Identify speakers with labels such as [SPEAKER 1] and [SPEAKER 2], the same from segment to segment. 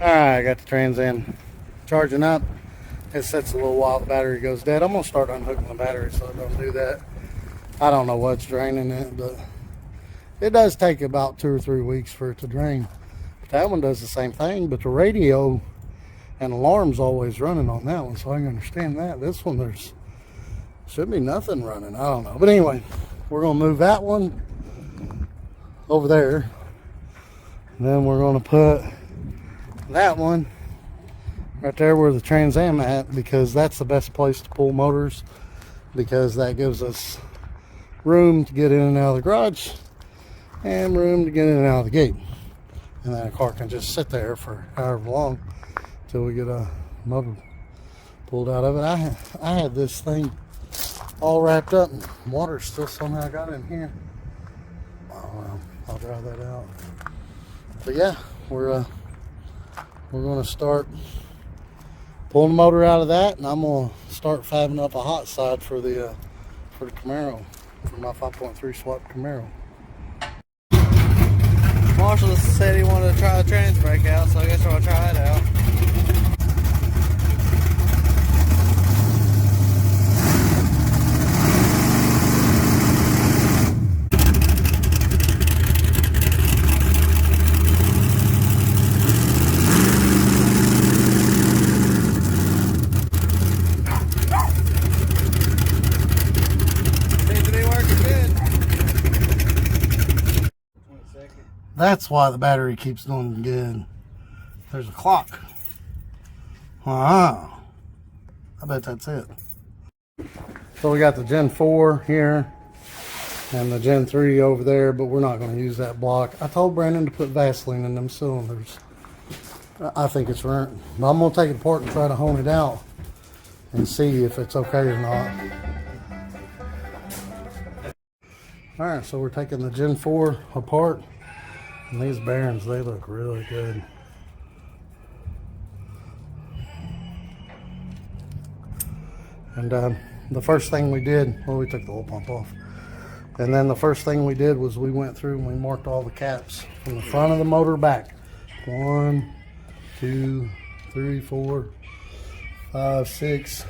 [SPEAKER 1] Alright, I got the Trans Am charging up. It sits a little while, the battery goes dead. I'm going to start unhooking the battery so it don't do that. I don't know what's draining it, but it does take about 2 or 3 weeks for it to drain. But that one does the same thing, but the radio and alarm's always running on that one, so I can understand that. This one, there's should be nothing running. I don't know. But anyway, we're going to move that one over there. And then we're going to put that one right there where the Trans Am at, because that's the best place to pull motors, because that gives us room to get in and out of the garage and room to get in and out of the gate. And then a car can just sit there for however long until we get a motor pulled out of it. I had this thing all wrapped up and water still somehow got in here. Oh, well, I'll dry that out. But yeah, we're going to start pulling the motor out of that, and I'm going to start fabbing up a hot side for the Camaro, for my 5.3 swap Camaro.
[SPEAKER 2] Marshall said he wanted to try the trans brake out, so I guess I'll try it out.
[SPEAKER 1] That's why the battery keeps doing good. There's a clock. Wow. I bet that's it. So we got the Gen 4 here and the Gen 3 over there, but we're not going to use that block. I told Brandon to put Vaseline in them cylinders. I think it's right. But I'm going to take it apart and try to hone it out and see if it's okay or not. Alright, so we're taking the Gen 4 apart. And these bearings, they look really good. And the first thing we did, well, we took the oil pump off. And then the first thing we did was we went through and we marked all the caps from the front of the motor back. 1, 2, 3, 4, 5, 6,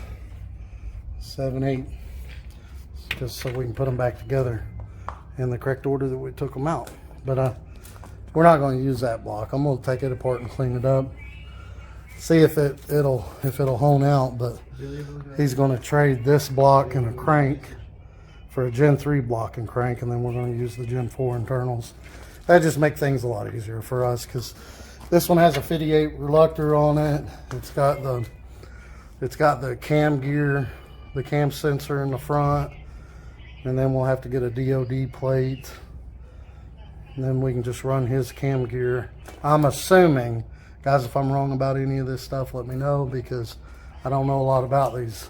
[SPEAKER 1] 7, 8. Just so we can put them back together in the correct order that we took them out. But we're not going to use that block. I'm going to take it apart and clean it up. See if it'll hone out. But he's going to trade this block and a crank for a Gen 3 block and crank, and then we're going to use the Gen 4 internals. That just makes things a lot easier for us, because this one has a 58 reluctor on it. It's got the cam gear, the cam sensor in the front, and then we'll have to get a DOD plate. And then we can just run his cam gear. I'm assuming, guys, if I'm wrong about any of this stuff, let me know, because I don't know a lot about these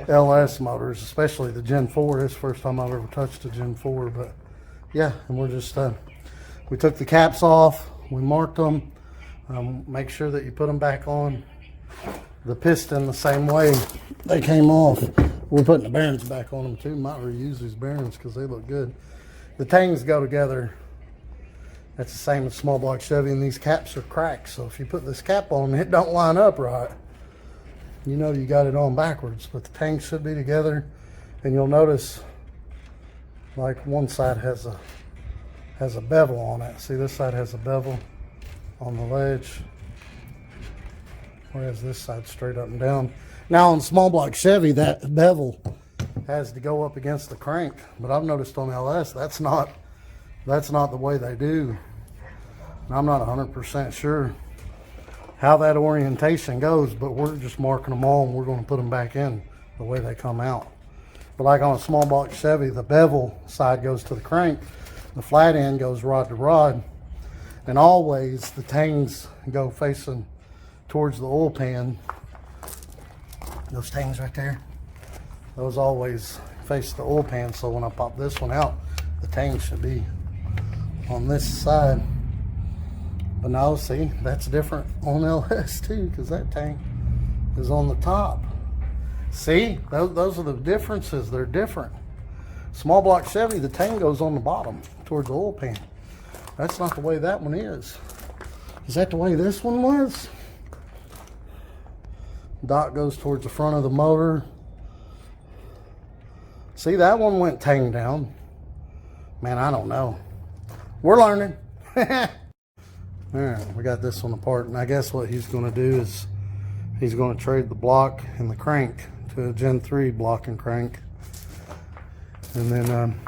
[SPEAKER 1] LS motors, especially the Gen 4. It's the first time I've ever touched a Gen 4. But yeah, and we're just, we took the caps off, we marked them. Make sure that you put them back on the piston the same way they came off. We're putting the bearings back on them too. Might reuse these bearings because they look good. The tangs go together. That's the same as small block Chevy, and these caps are cracked. So if you put this cap on and it don't line up right, you know you got it on backwards. But the tanks should be together, and you'll notice like one side has a bevel on it. See, this side has a bevel on the ledge, whereas this side's straight up and down. Now on small block Chevy, that bevel has to go up against the crank, but I've noticed on LS that's not the way they do. And I'm not 100% sure how that orientation goes, but we're just marking them all and we're going to put them back in the way they come out. But like on a small block Chevy, the bevel side goes to the crank, the flat end goes rod to rod, and always the tangs go facing towards the oil pan. Those tangs right there, those always face the oil pan, so when I pop this one out, the tang should be on this side. But now see, that's different on LS too, because that tank is on the top. See, those are the differences. They're different. Small block Chevy, the tang goes on the bottom towards the oil pan. That's not the way that one is. Is that the way this one was? Dot goes towards the front of the motor. See, that one went tang down. Man, I don't know. We're learning. All right, we got this one apart, and I guess what he's going to do is he's going to trade the block and the crank to a Gen 3 block and crank. And then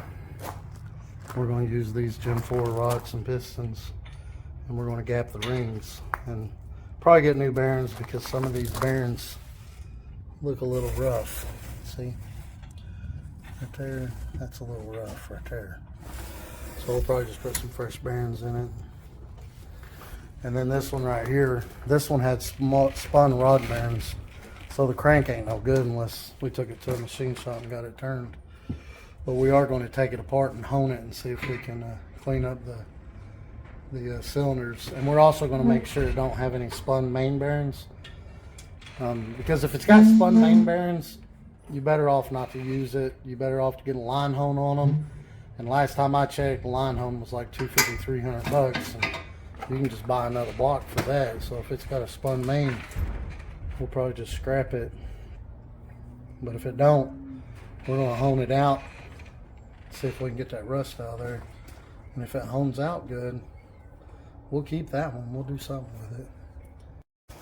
[SPEAKER 1] we're going to use these Gen 4 rods and pistons, and we're going to gap the rings and probably get new bearings, because some of these bearings look a little rough. See? Right there, that's a little rough right there. So we'll probably just put some fresh bearings in it. And then this one right here, this one had spun rod bearings. So the crank ain't no good unless we took it to a machine shop and got it turned. But we are going to take it apart and hone it and see if we can clean up the cylinders. And we're also going to make sure it don't have any spun main bearings. Because if it's got spun main bearings, you're better off not to use it. You're better off to get a line hone on them. And last time I checked, the line hone was like $250, $300, and you can just buy another block for that. So if it's got a spun main, we'll probably just scrap it. But if it don't, we're gonna hone it out, see if we can get that rust out of there. And if it hones out good, we'll keep that one. We'll do something with it.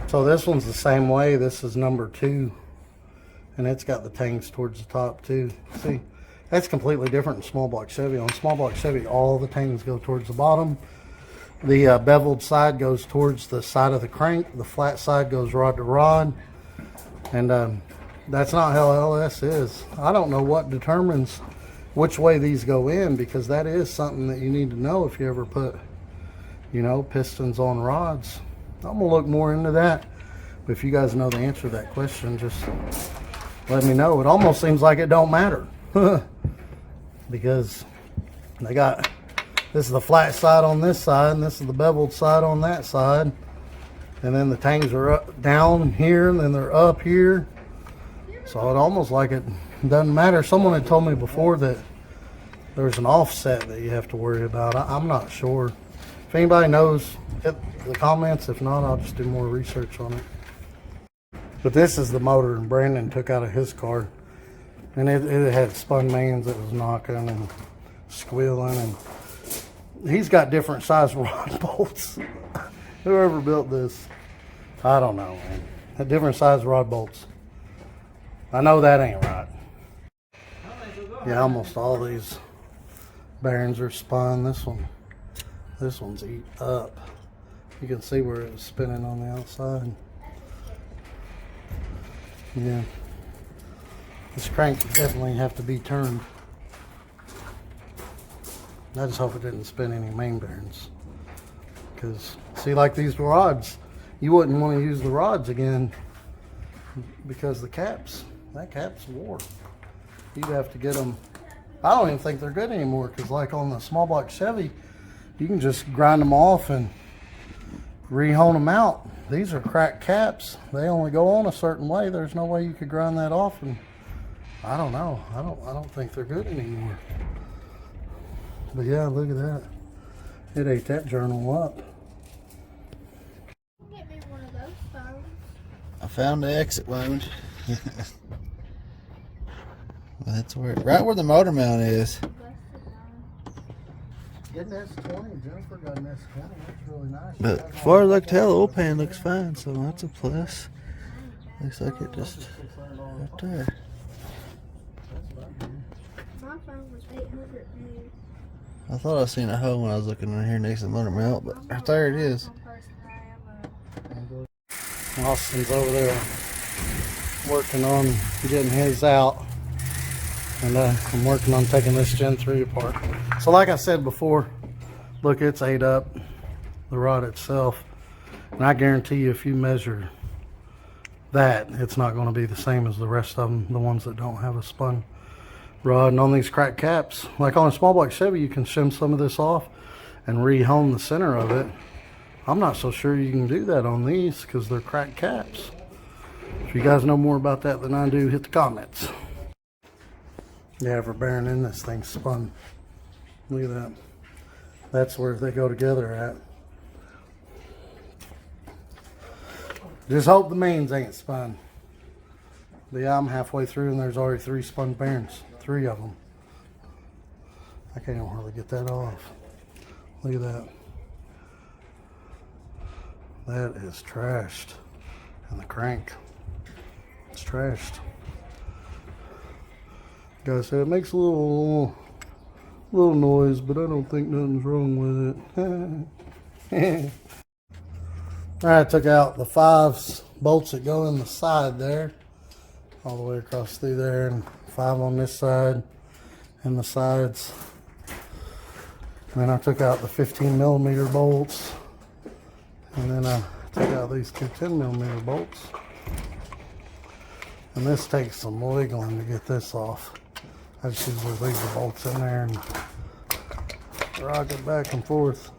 [SPEAKER 1] So this one's the same way. This is number 2, and it's got the tangs towards the top too. See, that's completely different in small block Chevy. On small block Chevy, all the tangs go towards the bottom. The beveled side goes towards the side of the crank. The flat side goes rod to rod. And that's not how LS is. I don't know what determines which way these go in, because that is something that you need to know if you ever put, you know, pistons on rods. I'm going to look more into that. But if you guys know the answer to that question, just let me know. It almost seems like it don't matter. Because they got, this is the flat side on this side, and this is the beveled side on that side. And then the tangs are up, down here, and then they're up here. So it almost like it doesn't matter. Someone had told me before that there's an offset that you have to worry about. I'm not sure. If anybody knows, hit the comments. If not, I'll just do more research on it. But this is the motor Brandon took out of his car. And it had spun mains that was knocking and squealing, and he's got different size rod bolts. Whoever built this, I don't know, man. Had different size rod bolts. I know that ain't right. Yeah, almost all these bearings are spun. This one's eat up. You can see where it was spinning on the outside. Yeah. This crank would definitely have to be turned. I just hope it didn't spin any main bearings. Because, see, like these rods, you wouldn't want to use the rods again because that cap's wore. You'd have to get them. I don't even think they're good anymore, because like on the small block Chevy, you can just grind them off and re-hone them out. These are cracked caps. They only go on a certain way. There's no way you could grind that off, and I don't know. I don't think they're good anymore. But yeah, look at that. It ate that journal up.
[SPEAKER 3] Get me one of those phones.
[SPEAKER 2] I found the exit wound. That's right where the motor mount is.
[SPEAKER 1] Getting S20, Jennifer got an S20. That's really nice.
[SPEAKER 2] But as far as I can tell, the oil pan looks fine, so that's a plus. Looks like it just right there.
[SPEAKER 3] My phone was 800 new.
[SPEAKER 2] I thought I seen a hole when I was looking in here next to the motor mount, but right there it is.
[SPEAKER 1] Austin's over there working on getting his out, and I'm working on taking this Gen 3 apart. So like I said before, look, it's ate up, the rod itself, and I guarantee you if you measure that, it's not going to be the same as the rest of them, the ones that don't have a spun rod. And on these cracked caps, like on a small block Chevy, you can shim some of this off and re-hone the center of it. I'm not so sure you can do that on these because they're cracked caps. If you guys know more about that than I do, hit the comments. Yeah, for bearing in this thing spun. Look at that. That's where they go together at. Just hope the mains ain't spun. But yeah, I'm halfway through and there's already 3 spun bearings. 3 of them. I can't even hardly get that off. Look at that. That is trashed. And the crank, it's trashed. Like I said, it makes a little noise, but I don't think nothing's wrong with it. Alright, I took out the 5 bolts that go in the side there, all the way across through there, and 5 on this side and the sides. And then I took out the 15mm bolts, and then I took out these 2 10mm bolts. And this takes some wiggling to get this off. I just usually leave the bolts in there and rock it back and forth,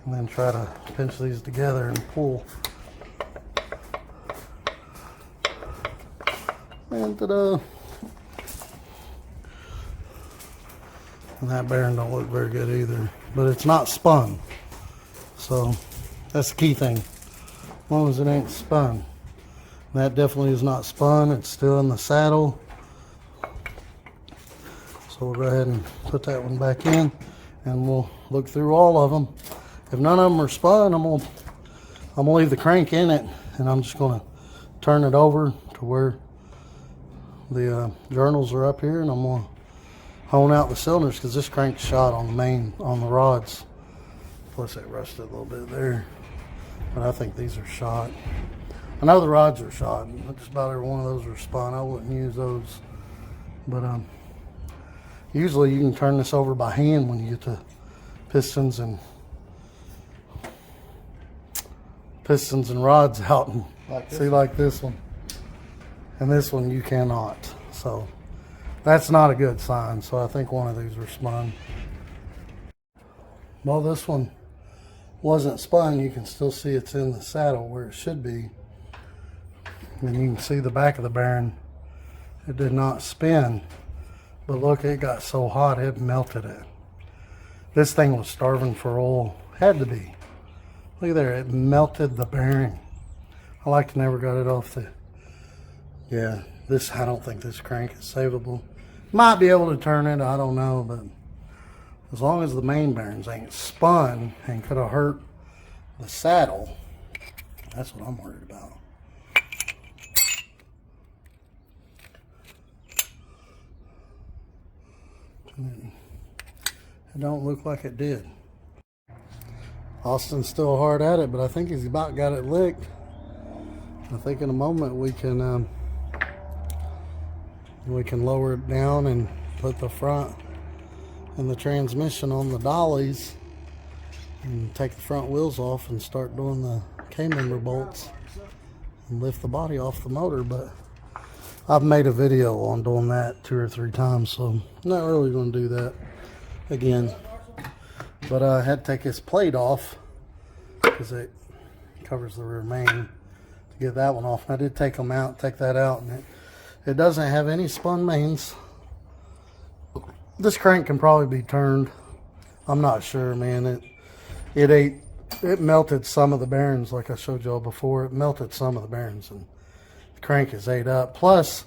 [SPEAKER 1] and then try to pinch these together and pull. And ta-da! And that bearing don't look very good either, but it's not spun, so that's the key thing. As long as it ain't spun. That definitely is not spun. It's still in the saddle. So we'll go ahead and put that one back in, and we'll look through all of them. If none of them are spun, I'm gonna leave the crank in it, and I'm just gonna turn it over to where the journals are up here, and I'm gonna hone out the cylinders because this crank's shot on the rods. Plus it rusted a little bit there, but I think these are shot. I know the rods are shot. Just about every one of those are spun. I wouldn't use those, but usually you can turn this over by hand when you get the pistons and rods out, and see, like this one, and this one you cannot. So that's not a good sign. So I think one of these were spun. Well, this one wasn't spun. You can still see it's in the saddle where it should be. And you can see the back of the bearing. It did not spin. But look, it got so hot it melted it. This thing was starving for oil. Had to be. Look at there, it melted the bearing. I like to never got it off the... Yeah, this, I don't think this crank is savable. Might be able to turn it, I don't know, but as long as the main bearings ain't spun and could have hurt the saddle, that's what I'm worried about. It don't look like it did. Austin's still hard at it, but I think he's about got it licked. I think in a moment we can lower it down and put the front and the transmission on the dollies and take the front wheels off and start doing the K-member bolts and lift the body off the motor. But I've made a video on doing that 2 or 3 times, so I'm not really going to do that again. But I had to take this plate off because it covers the rear main to get that one off. And I did take them out, take that out, and it doesn't have any spun mains. This crank can probably be turned. I'm not sure, man. It melted some of the bearings, like I showed y'all before. It melted some of the bearings, and the crank is ate up. Plus,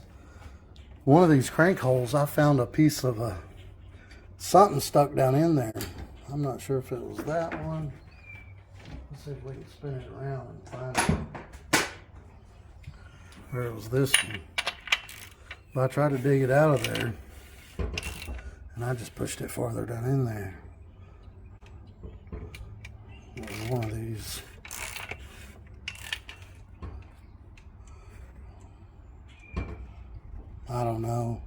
[SPEAKER 1] one of these crank holes, I found a piece of something stuck down in there. I'm not sure if it was that one. Let's see if we can spin it around and find it. Or it was this one. But I tried to dig it out of there, and I just pushed it farther down in there. It was one of these. I don't know.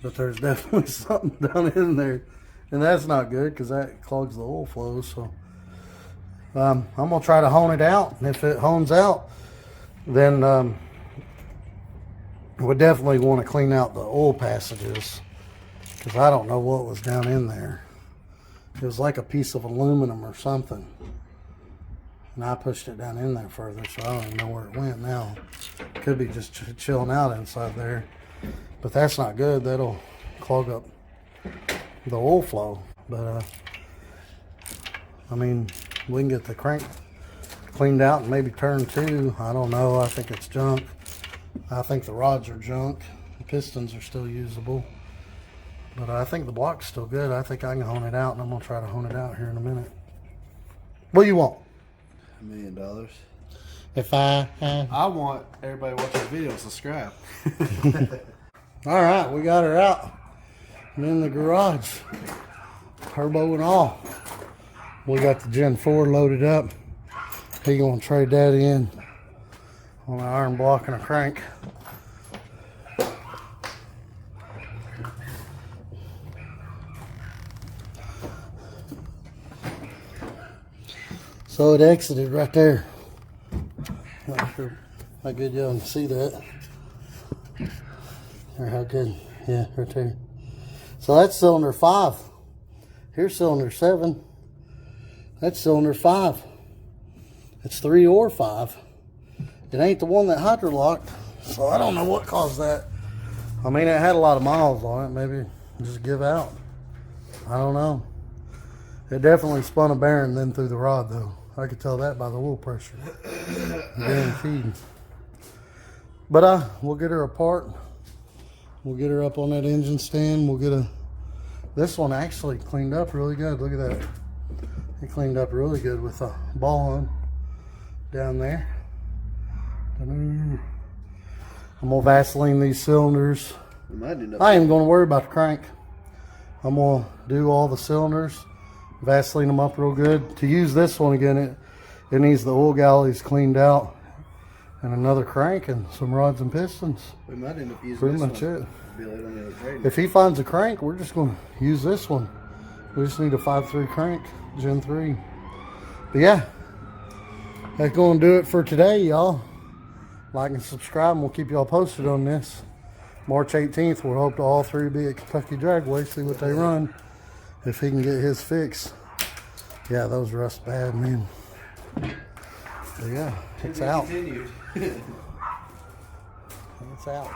[SPEAKER 1] But there's definitely something down in there. And that's not good because that clogs the oil flow. So I'm going to try to hone it out. And if it hones out, then we definitely want to clean out the oil passages, because I don't know what was down in there. It was like a piece of aluminum or something. And I pushed it down in there further, so I don't even know where it went now. Could be just chilling out inside there. But that's not good. That'll clog up the oil flow. But I mean, we can get the crank cleaned out and maybe turned two. I don't know. I think it's junk. I think the rods are junk. The pistons are still usable. But I think the block's still good. I think I can hone it out, and I'm going to try to hone it out here in a minute. What do you want?
[SPEAKER 2] $1 million.
[SPEAKER 1] If I
[SPEAKER 2] want everybody watching the video to subscribe.
[SPEAKER 1] All right, we got her out and in the garage, turbo and all. We got the Gen 4 loaded up. He gonna trade that in on an iron block and a crank. So it exited right there. Not sure how good y'all can see that. Or how good, yeah, right there. So that's cylinder 5. Here's cylinder 7. That's cylinder 5. It's 3 or 5. It ain't the one that hydrolocked, so I don't know what caused that. I mean, it had a lot of miles on it. Maybe just give out. I don't know. It definitely spun a bearing then through the rod, though. I could tell that by the wheel pressure. Guaranteed. But we'll get her apart. We'll get her up on that engine stand. We'll get this one actually cleaned up really good. Look at that. It cleaned up really good with a ball on down there. I'm gonna Vaseline these cylinders. I ain't even gonna worry about the crank. I'm gonna do all the cylinders, Vaseline them up real good. To use this one again, it needs the oil galleys cleaned out and another crank and some rods and pistons.
[SPEAKER 2] We might end up using
[SPEAKER 1] pretty
[SPEAKER 2] this
[SPEAKER 1] much
[SPEAKER 2] one.
[SPEAKER 1] it.
[SPEAKER 2] Be later on the other trade.
[SPEAKER 1] If he finds a crank, we're just gonna use this one. We just need a 5.3 crank, Gen 3. But yeah, that's gonna do it for today, y'all. Like and subscribe, and we'll keep y'all posted on this. March 18th, we'll hope to all three be at Kentucky Dragway, see what they run, if he can get his fix. Yeah, those rust bad, man. But yeah, it's out. It's out.